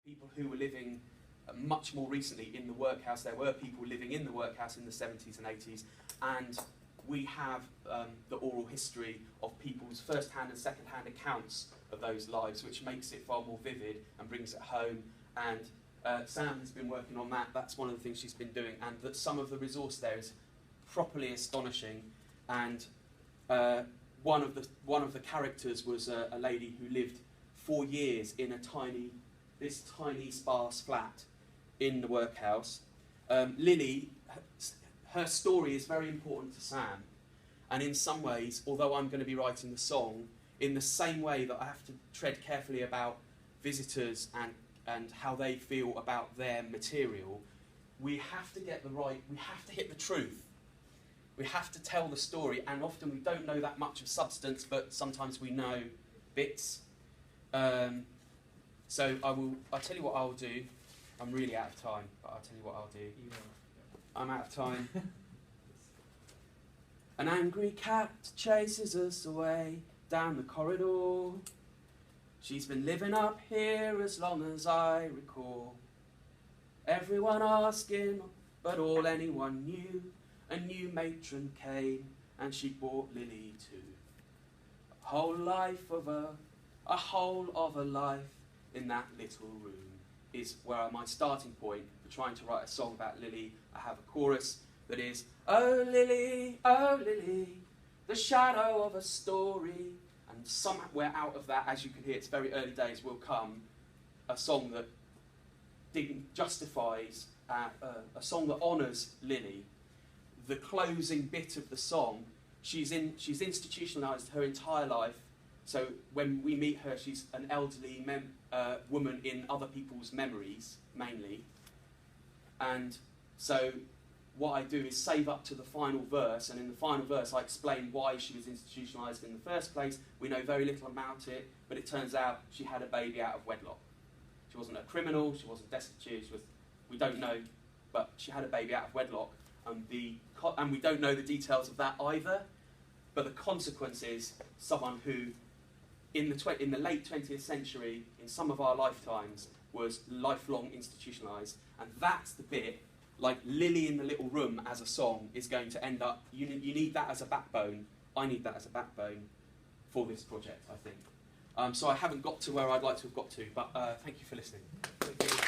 people who were living much more recently in the workhouse. There were people living in the workhouse in the 70s and 80s, and we have the oral history of people's first-hand and second-hand accounts of those lives, which makes it far more vivid and brings it home. And Sam has been working on that. That's one of the things she's been doing, and that some of the resource there is properly astonishing. And one of the characters was a lady who lived 4 years in this tiny sparse flat in the workhouse. Lilley, her story is very important to Sam, and in some ways, although I'm going to be writing the song, in the same way that I have to tread carefully about visitors and how they feel about their material, we have to get we have to hit the truth. We have to tell the story, and often we don't know that much of substance, but sometimes we know bits. So I'll tell you what I'll do. I'm really out of time, but I'll tell you what I'll do. I'm out of time. An angry cat chases us away down the corridor. She's been living up here as long as I recall. Everyone asking, but all anyone knew. A new matron came, and she brought Lilley too. A whole of a life in that little room is where my starting point for trying to write a song about Lilley. I have a chorus that is, oh Lilley, the shadow of a story. And somewhere out of that, as you can hear, it's very early days, will come a song that justifies, a song that honours Lilley. The closing bit of the song, she's institutionalised her entire life. So when we meet her, she's an elderly woman in other people's memories, mainly. And so what I do is save up to the final verse, and in the final verse I explain why she was institutionalised in the first place. We know very little about it, but it turns out she had a baby out of wedlock. She wasn't a criminal, she wasn't destitute, we don't know, but she had a baby out of wedlock, and we don't know the details of that either, but the consequence is someone who, in the late 20th century, in some of our lifetimes, was lifelong institutionalised, and that's the bit, like Lilley in the Little Room as a song is going to end up, you need that as a backbone. I need that as a backbone for this project, I think. So I haven't got to where I'd like to have got to, but thank you for listening. Thank you.